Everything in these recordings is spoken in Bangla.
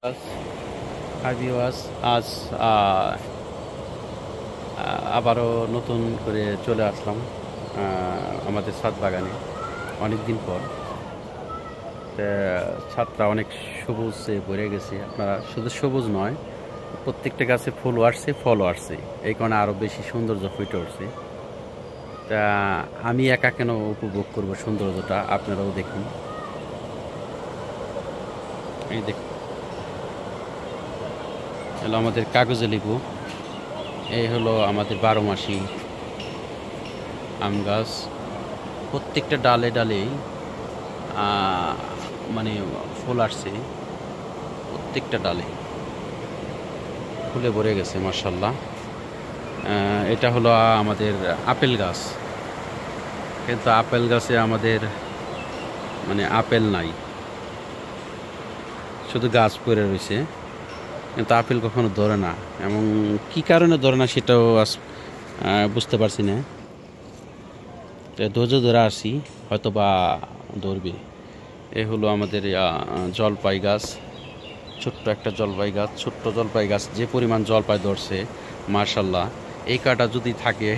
হাই ভিউয়ার্স, আজ আহ, আবারও নতুন করে চলে আসলাম আমাদের ছাদ বাগানে অনেক দিন পর। তা ছাদটা অনেক সবুজে ভরে গেছে। আপনারা শুধু সবুজ নয়, প্রত্যেকটা গাছে ফুলও আসছে, ফলও আসছে, এই কারণে আরও বেশি সৌন্দর্য ফুটে উঠছে। তা আমি একা কেন উপভোগ করব সৌন্দর্যটা, আপনারাও দেখুন। এই দেখুন, হলো আমাদের কাগজে লেবু, এই হলো আমাদের 12 মাসি আম গাছ। প্রত্যেকটা ডালে ডালেই আহ, মানে ফুল আসছে, প্রত্যেকটা ডালে ফুলে ভরে গেছে মার্শাল্লাহ। এটা হলো আমাদের আপেল গাছ, কিন্তু আপেল গাছে আমাদের আপেল নাই, শুধু গাছ পড়ে রয়েছে, কিন্তু আপেল কখনো ধরে না। এবং কি কারণে ধরে না সেটাও বুঝতে পারছি না। ধৈর্য ধরে আসি, হয়তো বা ধরবে। এ হলো আমাদের জলপাই গাছ, ছোট্ট একটা জলপাই গাছ। ছোট্ট জলপাই গাছ যে পরিমাণ জলপাই ধরছে মার্শাল্লাহ, এই কাটা যদি থাকে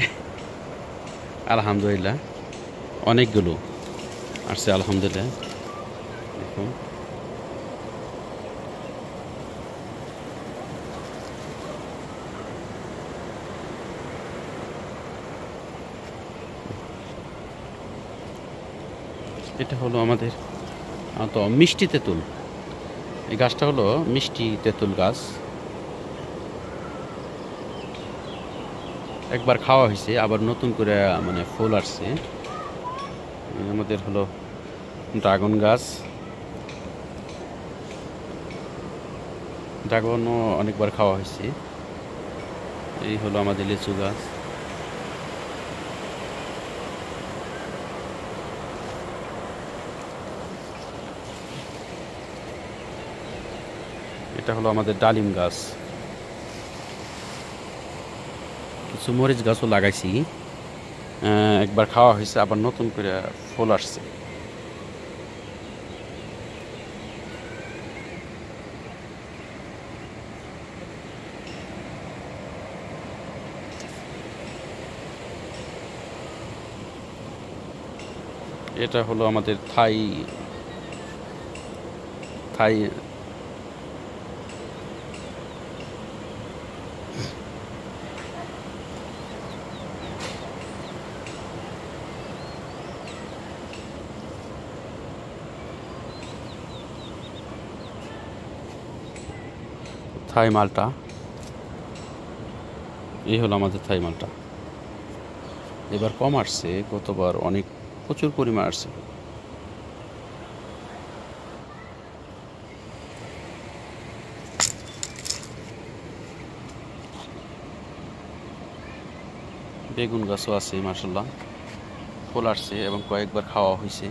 আলহামদুলিল্লাহ, অনেকগুলো আসছে আলহামদুলিল্লাহ। দেখুন, এটা হলো আমাদের তো মিষ্টি তেঁতুল। এই গাছটা হলো মিষ্টি তেঁতুল গাছ। একবার খাওয়া হয়েছে, আবার নতুন করে ফুল আসছে। আমাদের হলো ড্রাগন গাছ, ড্রাগনও অনেকবার খাওয়া হয়েছে। এই হলো আমাদের লিচু গাছ। এটা হলো আমাদের ডালিম গাছ। কিছু মরিচ গাছও লাগাইছি, একবার খাওয়া হয়েছে, আবার নতুন করে ফুল আসছে। এটা হলো আমাদের থাই থাই থাই মালটা। এই হলো আমাদের থাই মালটা। এবার কম আসছে, গতবার অনেক প্রচুর পরিমাণ আসছে। বেগুন গাছও আছে মার্শাল্লাহ, ফুল আসছে এবং কয়েকবার খাওয়া হয়েছে।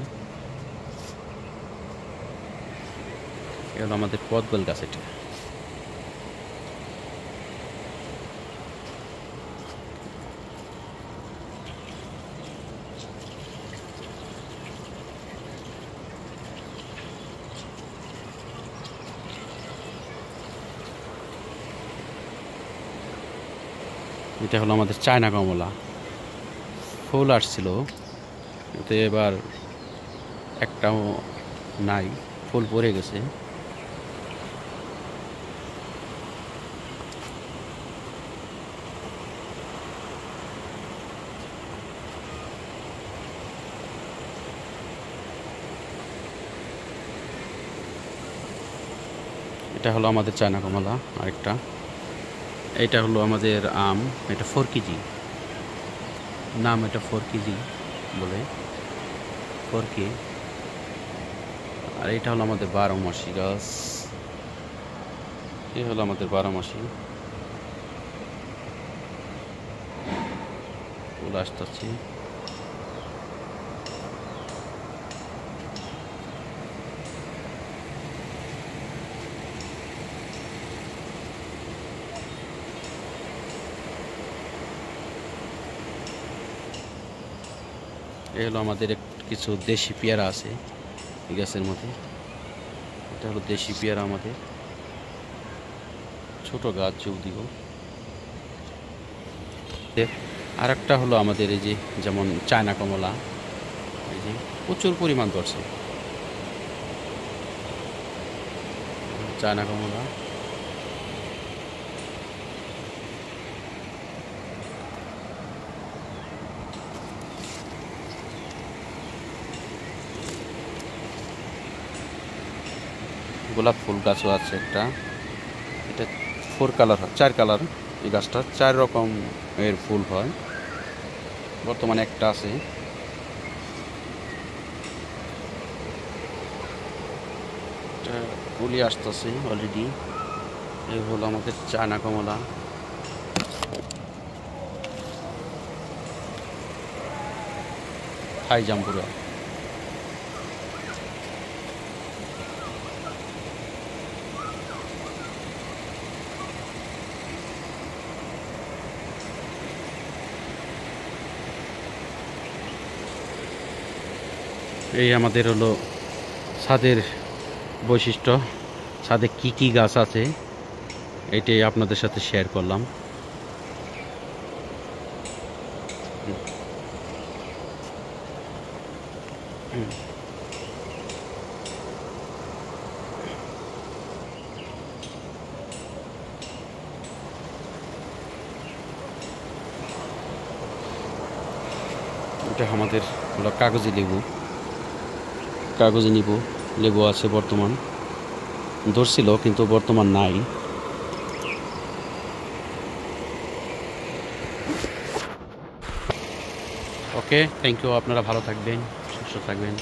এ হলো আমাদের পদ্মল গাছ। এটা হলো আমাদের চায়না কমলা, ফুল আসছিল, কিন্তু এবার একটাও নাই, ফুল পড়ে গেছে। এটা হলো আমাদের চায়না কমলা আরেকটা। এটা হলো আমাদের আম, এটা 4 কেজি নাম, এটা 4 কেজি বলে, 4 কে। আর এটা হলো আমাদের 12 মাসি গাছ। এই হলো আমাদের 12 মাসি, ফুল আসতেছে। এই হলো আমাদের কিছু দেশি পেয়ারা আছে এই গাছের মধ্যে। এটা হলো দেশি পেয়ারা আমাদের। ছোট গাছ যদিও। আর একটা হলো আমাদের এই যে যেমন চায়না কমলা, এই যে প্রচুর পরিমাণ ধরছে চায়না কমলা। গোলাপ ফুল গাছও আছে একটা, এটা 4 কালার, 4 কালার। এই গাছটা 4 রকম এর ফুল হয়, বর্তমানে একটা আছে। কুলি আসতেছে অলরেডি। এই হলো আমাদের চায়না কমলা। থাই জাম্বুরা, এই আমাদের হলো ছাদের বৈশিষ্ট্য। ছাদে কি কি গাছ আছে এটাই আপনাদের সাথে শেয়ার করলাম। এটা আমাদের হলো কাগজি লেবু, কাগজি লেবু আছে বর্তমান, ধরছিল কিন্তু বর্তমান নাই। ওকে, থ্যাংক ইউ। আপনারা ভালো থাকবেন, সুস্থ থাকবেন।